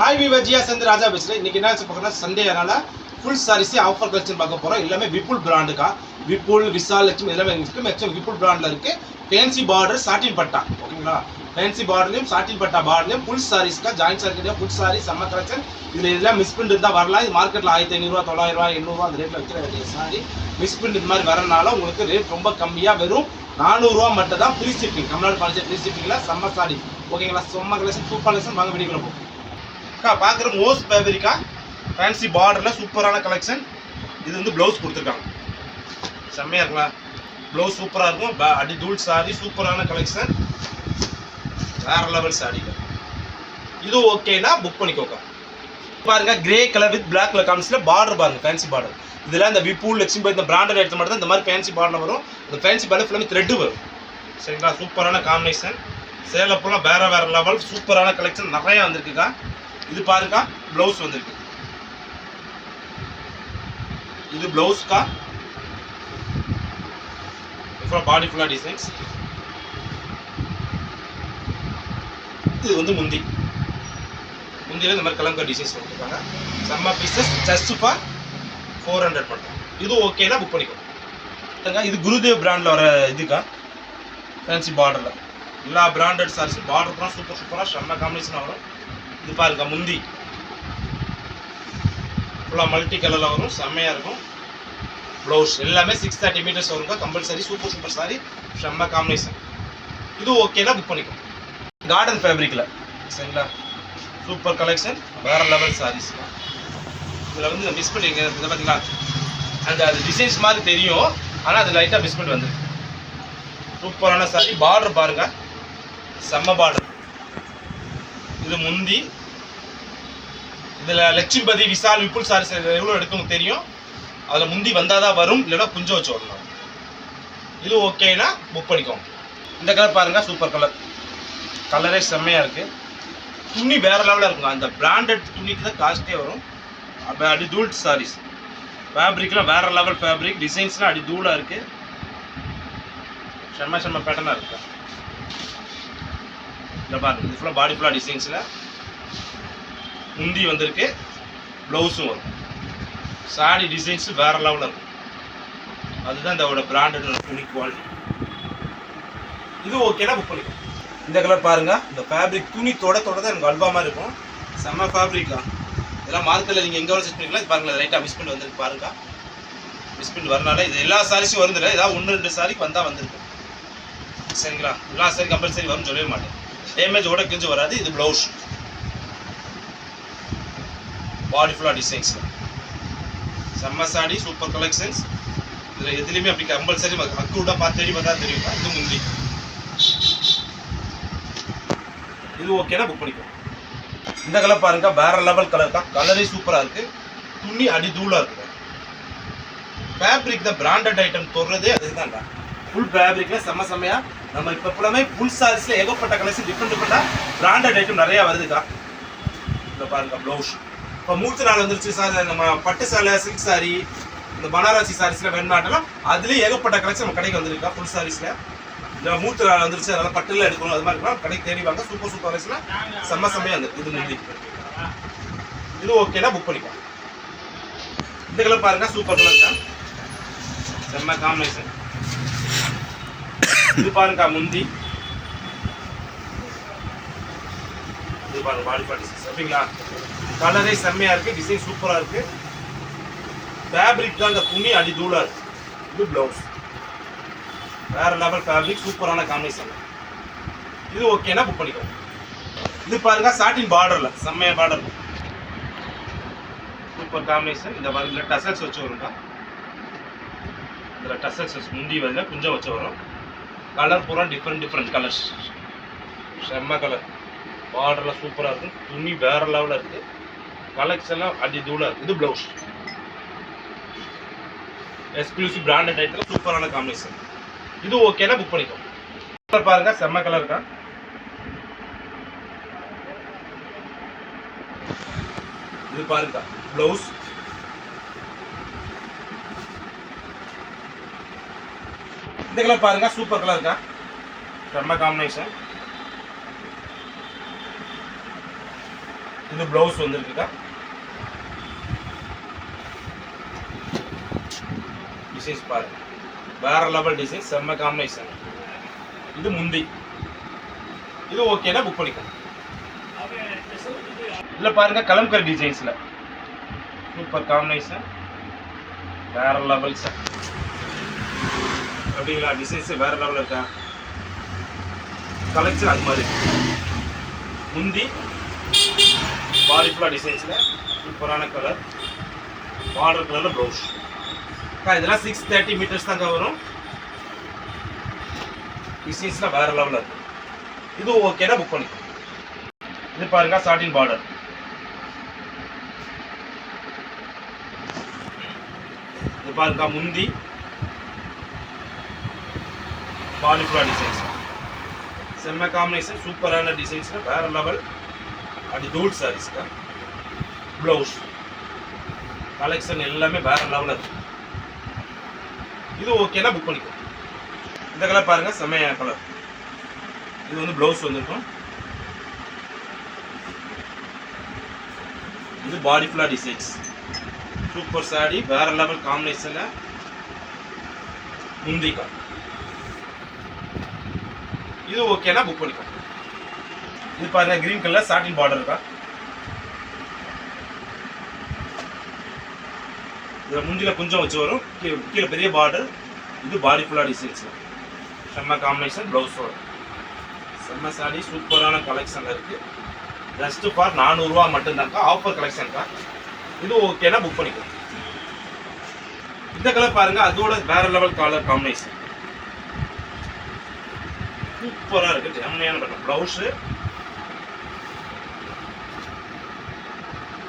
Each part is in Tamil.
ஹாய் வீவர் ஜியா சேர்ந்து ராஜா பேசுகிறேன். இன்றைக்கி என்ன பார்க்கணும்னா சண்டே அதனால் ஃபுல் சாரீஸே ஆஃபர் கலெக்ஷன் பார்க்க போகிறோம். எல்லாமே விப்புல் பிராண்டுக்கா. விப்புல் விசால் லட்சுமி எல்லாமே இருக்குது. மேக்ஸிமம் விப்புல் பிராண்டில் இருக்குது. ஃபேன்சி பார்டர் சாட்டின் பட்டா, ஓகேங்களா? ஃபேன்சி பார்டர்லையும் சாட்டின் பட்டா பார்டர்லையும் ஃபுல் சாரீஸ்க்கா. ஜாயின்ட் சாரிக்கிட்டே ஃபுல் சாரீஸ் செம்ம கலெக்ஷன். இதில் இதெல்லாம் மிஸ் பிரிண்ட் இருந்தால் வரலாம். இது மார்க்கெட்டில் 1500, 900, 800 அந்த ரேட்டில் வைக்கிற வேண்டிய சாரி. மிஸ் பிரிண்ட் இந்த மாதிரி வரனால உங்களுக்கு ரேட் ரொம்ப கம்மியாக வெறும் 400 ரூபா மட்டும் தான். Free shipping, Tamil Nadu policy free ஷிப்பிங்கில் செம்ம சாரி, ஓகேங்களா? செம்ம கலெக்ஷன், சூப்பர் கலெக்ஷன். வாங்க வீடியோக்குள்ள போகும். பார்க்குற மோஸ்ட் ஃபேப்ரிக்கா ஃபேன்சி பார்டரில் சூப்பரான கலெக்ஷன். இது வந்து ப்ளவுஸ் கொடுத்துருக்காங்க, செம்மையாக இருக்குங்களா? ப்ளவுஸ் சூப்பராக இருக்கும். அடி தூள் சாரி, சூப்பரான கலெக்ஷன், வேற லெவல் சாரிகள். இது ஓகேனா புக் பண்ணிக்கோங்க. பாருங்க, grey colour with black colour காமிச்சில் பார்டர் பாருங்க, ஃபேன்சி பார்டர். இதெல்லாம் இந்த விப்புல் லட்சுமி இந்த பிராண்டட் எடுத்த மட்டும் தான் இந்த மாதிரி ஃபேன்சி பார்டர் வரும். இந்த ஃபேன்சி பார்டர் ஃபுல்லாமே த்ரெட்டு வரும், சரிங்களா? சூப்பரான காம்பினேஷன். சேலப்பெல்லாம் வேற வேற லெவல் சூப்பரான கலெக்ஷன் நிறையா வந்திருக்குக்கா. இது பாருங்க, பிளவுஸ் வந்திருக்கு. இது பிளவுஸ்க்கா, பாடி ஃபுல்லா டிசைன்ஸ். இது வந்து முந்தியில இந்த மாதிரி கலங்கர் டிசைன்ஸ் கொடுத்துருக்காங்க. செம்ம பீசஸ், ஜஸ்ட் ஃபார் 400 மட்டும். இது ஓகேனா புக் பண்ணிக்கோ. இது குருதேவ் பிராண்டில் வர இதுக்கா, ஃபேன்சி பார்டரில் எல்லா பிராண்டட் சாரீஸ் பார்டர் சூப்பர் சூப்பராக செம்ம காம்பினேஷனாக வரும். இது பாருங்க, முந்தி ஃபுல்லாக மல்டி கலரில் வரும், செம்மையாக இருக்கும். ப்ளவுஸ் எல்லாமே 630 மீட்டர்ஸ் வருங்க, கம்பல்சரி. சூப்பர் சூப்பர் சாரி, செம்ம காம்பினேஷன். இது ஓகேனா புக் பண்ணிக்கோ. கார்டன் ஃபேப்ரிக்கில், சரிங்களா? சூப்பர் கலெக்ஷன், வேறு லெவல் சாரீஸ். இதில் வந்து இந்த மிஸ் பண்ணிங்க, இதை பார்த்தீங்களா? அந்த டிசைன்ஸ் மாதிரி தெரியும், ஆனால் அது லைட்டாக மிஸ் பண்ணி வந்துருக்கு. சூப்பரான சாரி. பார்டர் பாருங்க, செம்ம பார்டர். இது முந்தி. இதில் லட்சுமிபதி விசால் விப்புல் சாரீஸ் எவ்வளோ எடுக்கணும் தெரியும். அதில் முந்தி வந்தால் தான் வரும், இல்லைன்னா குஞ்சம் வச்சு வரணும். இது ஓகேனா புக் பண்ணிக்கோங்க. இந்த கலர் பாருங்கள், சூப்பர் கலர். கலரே செம்மையாக இருக்குது. துணி வேறு லெவலாக இருக்குங்க. அந்த பிராண்டட் துணிக்கு தான் காஸ்ட்டே வரும். அடி தூள் சாரீஸ். ஃபேப்ரிக்லாம் வேறு லெவல் ஃபேப்ரிக். டிசைன்ஸ்லாம் அடி தூளாக இருக்குது. செம்ம செம்ம பேட்டர்னாக இருக்கு. இல்லை பாருங்க, இது ஃபுல்லாக பாடி ஃபுல்லாக டிசைன்ஸில் முந்தி வந்திருக்கு, ப்ளவுஸும் வரும். சாரி டிசைன்ஸ் வேறு லெவலில் இருக்கும். அதுதான் இதோட பிராண்டட் துணி குவாலிட்டி. இது ஓகேனா புக் பண்ணிக்கோ. இந்த கலர் பாருங்க, இந்த ஃபேப்ரிக் துணி தொட தான் எனக்கு அல்வா மாதிரி இருக்கும். செம்ம ஃபேப்ரிக்கா. இதெல்லாம் மார்க்கெட்டில் நீங்கள் எங்கே செட் பண்ணிக்கலாம். இது பாருங்கள், லைட்டாக மிஸ் பண்ணி வந்திருக்கு பாருங்க. மிஸ் பண்ணி வரனால இது எல்லா சாரீஸும் வருந்தில்ல, ஏதாவது 1-2 சாரிக்கு வந்தால் வந்திருக்கு, சரிங்களா? எல்லா சாரி கம்பல்சரி வரும்னு சொல்லவே மாட்டேன். டேமேஜ் கூட கிழிஞ்சு வராது. இது ப்ளவுஸ், பாடி ஃபுல்லாக டிசைன்ஸ், செம்ம சாடி, சூப்பர் கலெக்ஷன்ஸ். இதில் எதுலேயுமே அப்படி கம்பல்சரி அக்கூடாக பார்த்து தேடி பார்த்தா தெரியும். இது முந்தி. இது ஓகேனா புக் பண்ணிக்கோ. இந்த கலர் பாருங்க, வேற லெவல் கலர் தான். கலரே சூப்பராக இருக்குது. துணி அடி தூளாக இருக்குது. ஃபேப்ரிக் தான் பிராண்டட் ஐட்டம் தொடுறதே அதுதான்டா. ஃபுல் ஃபேப்ரிக்கில் செம்ம செம்மையாக நம்ம இப்போ ஃபுல்லாமே ஃபுல் சாரீஸில் ஏகப்பட்ட கலெக்ஷன் டிஃப்ரெண்டாக பிராண்டட் ஐட்டம் நிறையா வருதுக்கா. இந்த பாருங்க, ப்ளவுஸ் இப்போ மூர்த்தி நாள் வந்துருச்சு சார். நம்ம பட்டு சாலை, சில்க் சாரி, இந்த பனாரசி சாரீஸில் வேணுமாட்டலாம் அதுலேயும் ஏகப்பட்ட கலெக்ஷன் நம்ம கடைக்கு வந்துருக்கா. ஃபுல் சாரீஸில் இந்த மூர்த்தி நாள் வந்துருச்சு, அதனால் பட்டுலாம் எடுக்கணும், அது மாதிரி இருக்கலாம். கடைக்கு தேடி வாங்க. சூப்பர் சூப்பர் கலெக்ஷன் செம்ம செம்மையாக இருந்தது. இது முந்தி. இது ஓகேனா புக் பண்ணிக்கலாம். இந்த கலர் பாருங்க, சூப்பர் கலர் தான், செம்ம காம்பினேஷன். இது பாருங்க, முந்தி. இது பாருங்க, பாடி பாடி சரிங்களா? கலரே செம்மையா இருக்கு, டிசைன் சூப்பரா இருக்கு. ஃபேப்ரிக் தான், இந்த துணி அடி தூளா இருக்கு. இது பிளவுஸ், வேற லெவல் ஃபேப்ரிக், சூப்பரான காம்பினேஷன். இது ஓகேனா புக் பண்ணிக்கோ. இது பாருங்க, சாட்டின் பார்டர்ல செம்மையா பார்டர், சூப்பர் காம்பினேஷன். இந்த பாருங்க, டசல்ஸ் வச்சு வருங்க. இதில் டசல்ஸ் முந்தி வரல, குஞ்சம் வச்சு வரும். கலர் பூரா டிஃப்ரெண்ட் கலர்ஸ், செம்ம கலர். பார்டர்லாம் சூப்பராக இருக்கும். துணி வேற லெவலில் இருக்குது. கலெக்ஷன்லாம் அடி தூளாக இருக்குது. இது ப்ளவுஸ், எக்ஸ்க்ளூசிவ் பிராண்டட் ஐட்டத்தில் சூப்பரான காம்பினேஷன். இது ஓகேனா புக் பண்ணிக்கோ. கலர் பாருங்க, செம்ம கலர் இருக்கா. இது பாருங்க, ப்ளவுஸ். இந்த கலர் பாருங்க, சூப்பர் கலர் இருக்கா, செம்ம காம்பினேஷன். இது ப்ளவுஸ் வந்துருக்குக்கா. டிசைன்ஸ் பாருங்க, வேற லெவல் டிசைன், செம்ம காம்பினேஷன். இது முந்தி. இது ஓகேனா புக் பண்ணிக்கோங்க. இதுல பாருங்க கலம்கரி டிசைன்ஸ்ல சூப்பர் காம்பினேஷன், வேற லெவல் சார். அப்படிங்களா? டிசைன்ஸ் வேற லெவல் இருக்கா? கலெக்ஷன் அது மாதிரி முந்தி பாடி ஃபுல்லாக டிசைன்ஸில் சூப்பரான கலர், பார்டர் கலரில் ப்ளவுஸ். இதெல்லாம் 630 மீட்டர்ஸ் தாங்க வரும். டிசைன்ஸ்லாம் வேறு லெவலில் இருக்குது. இது ஓகேனா புக் பண்ணிக்கோ. இது பாருங்க சாட்டின் பார்டர். இது பாருங்க முந்தி பாடி ஃபுல்லாக டிசைன்ஸ், செம்ம காம்பினேஷன், சூப்பரான டிசைன்ஸில் வேறு லெவல். அது தூள் சாரீஸ்க்கா. ப்ளவுஸ் கலெக்ஷன் எல்லாமே வேறு லெவலில் இருக்குது. இது ஓகேனா புக் பண்ணிக்கோ. இந்த கலர் பாருங்கள், செம்மையான கலர். இது வந்து ப்ளவுஸ் வந்துருக்கும். இது பாடி ஃபுல்லாக டிசைன்ஸ், சூப்பர் சாரி, வேறு லெவல் காம்பினேஷனில் முந்திக்கா. இது ஓகேனா புக் பண்ணிக்கோ. இது பாருங்க கிரீன் கலர் சாட்டின் பார்டர் இருக்கா. இதில் முந்தில கொஞ்சம் வச்சு வரும், கீழே பெரிய பார்டர். இது பாடி ஃபுல்லாக டிசைன்ஸ், செம்ம காம்பினேஷன், ப்ளவுஸோட செம்ம சாரி, சூப்பரான கலெக்ஷன் இருக்கு. ஜஸ்ட் ஃபார் 400 ரூபா மட்டும்தான்க்கா, ஆஃபர் கலெக்ஷன்க்கா. இது ஓகேனா புக் பண்ணிக்கோ. இந்த கலர் பாருங்க, அதோட வேற லெவல் கலர் காம்பினேஷன், சூப்பராக இருக்கு, செம்மையான பட்டம். ப்ளவுஸு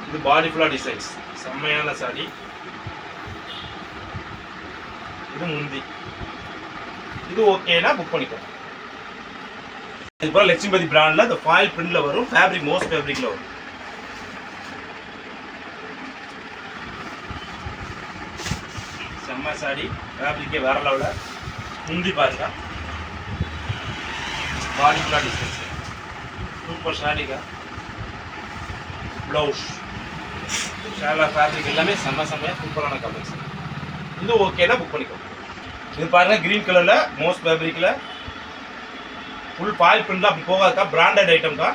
இது பாடி ஃபுல்லாக டிசைன்ஸ், செம்மையான சாரி. இது முந்தி. இது ஓகேனா புக் பண்ணிக்கோ. இது போல லட்சுமிபதி பிராண்ட்ல இந்த ஃபாயில் பிரிண்ட்ல வரும், ஃபேப்ரிக் மோஸ்ட் ஃபேப்ரிக்ல வரும். செம்ம சாரி, ஃபேப்ரிக்கே வேற லெவல. முந்தி பாருங்க, பாடி ஃபுல்லாக டிசைன்ஸ், சூப்பர் சாரிக்கா. ப்ளவுஸ் ஷேலா ஃபேப்ரிக் எல்லாமே செம்ம செம்மையாக சூப்பரான கலெக்ஷன். இது ஓகேனா புக் பண்ணிக்கோ. இது பாருங்க கிரீன் கலர்ல மோஸ்ட் ஃபேப்ரிக்ல ஃபுல் ஃபாயில் பிரிண்ட் அப்படி போகாதுக்கா, பிராண்டட் ஐட்டம்க்கா.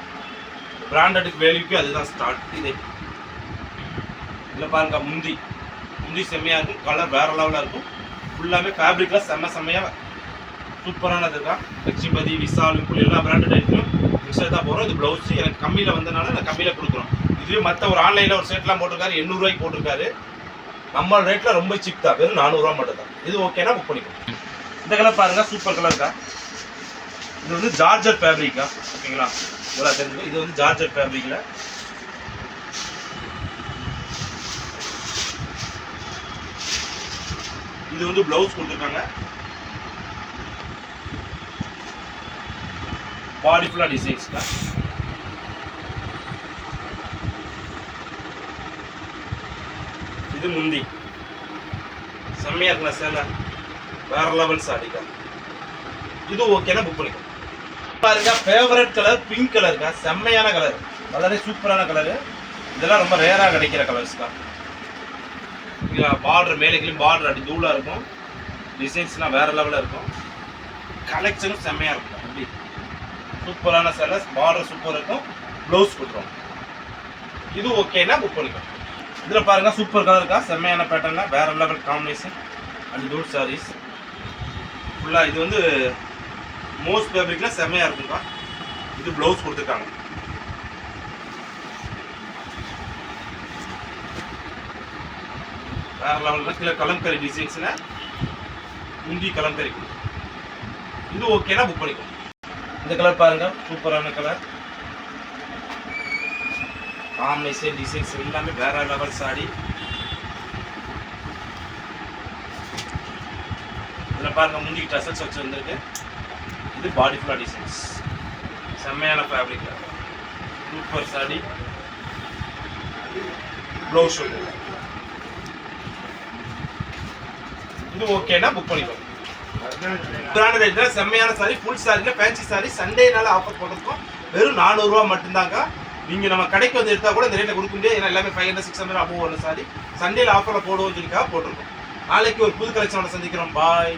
பிராண்டடுக்கு வேல்யூக்கு அதுதான் ஸ்டார்ட். இது இதில் பாருங்க முந்தி செம்மையாக இருக்கும், கலர் வேற லெவலாக இருக்கும். ஃபுல்லாமே ஃபேப்ரிக்ல செம்ம செம்மையாக சூப்பரானதுக்கா. லட்சுமிபதி, விசால், இப்படி எல்லா பிராண்டட் ஐட்டமும் மிக்சர் தான் போகிறோம். இது ப்ளவுஸ் எனக்கு கம்மியில் வந்தனால நான் கம்மியில் கொடுக்குறோம். இதுவே மற்ற ஒரு ஆன்லைனில் ஒரு செட்லாம் போட்டிருக்காரு, 800 ரூபாய்க்கு போட்டிருக்காரு. நம்ம ரேட்டில் ரொம்ப சீப் தான், வெறும் 400 ரூபா மட்டும் தான். இது ஓகேனா புக் பண்ணிக்கோ. இந்த கலர் பாருங்க, சூப்பர் கலர்க்கா. இது வந்து ஜார்ஜர் ஃபேப்ரிக்கா, ஓகேங்களா? இவ்வளோ தெரிஞ்சுக்கோ. இது வந்து ஜார்ஜர் ஃபேப்ரிக்கில் இது வந்து ப்ளவுஸ் கொடுத்துருக்காங்க. பாடி ஃபுல்லாக டிசைன்ஸ்க்கா. இது முந்தி செம்மையாக இருக்குண்ணா சேலை, வேற லெவல் சாரிக்கா. இது ஓகேனா புக் பண்ணிக்கோ. பாருங்க ஃபேவரட் கலர் பிங்க் கலருக்கா, செம்மையான கலர், கலரே சூப்பரான கலரு. இதெல்லாம் ரொம்ப ரேராக கிடைக்கிற கலர்ஸ்க்கா. பார்டர் மேலேயும் பார்டர் அடி தூளாக இருக்கும், டிசைன்ஸ்லாம் வேற லெவலில் இருக்கும், கலெக்ஷனும் செம்மையாக இருக்கும். அப்படி சூப்பரான சேலை, பார்டர் சூப்பர் இருக்கும், ப்ளவுஸ் கொடுத்துரும். இது ஓகேனா புக் பண்ணிக்கோ. இதில் பாருங்க சூப்பர் கலர் இருக்கா, செம்மையான பேட்டர்ல வேற லெவல் காம்பினேஷன் அண்ட் தூள் சாரீஸ் ஃபுல்லாக. இது வந்து மோஸ்ட் ஃபேப்ரிக்ல செம்மையாக இருக்குங்கக்கா. இது ப்ளவுஸ் கொடுத்துருக்காங்க. வேற லெவலில் கீழே கலம்கரி டிசைன்ஸில் முந்தி கலம்கரி. இது ஓகேனா புக் பண்ணிக்கோ. இந்த கலர் பாருங்க, சூப்பரான கலர் காம்பினேஷன், டிசைன்ஸ் எல்லாமே வேற லெவல் சாரி. இதில் பாருங்க முந்திக்கு டசல்ஸ் வச்சு வந்திருக்கு. இது பாடி ஃபுல்லாக டிசைன்ஸ், செம்மையான ஃபேப்ரிக்ல சூப்பர் சாரி. ப்ளவுஸ் இது ஓகேனா புக் பண்ணிக்கோ. செம்மையான சாரி, ஃபுல் சாரியில் ஃபேன்சி சாரி, சண்டேனால ஆஃபர் போட்டிருக்கோம். வெறும் 400 ரூபா மட்டும்தாங்க. நீங்க நம்ம கடைக்கு வந்து எடுத்தா கூட இந்த ரேட்ல கொடுக்க முடியாது. ஏன்னா எல்லாமே 500 600 அபோவ் வரும் சாரி. சண்டேல ஆஃபர்ல போடுவோம்னு சொல்லிக்காக போட்டிருக்கோம். நாளைக்கு ஒரு புது கலெக்ஷனோட சந்திக்கிறோம். பாய்.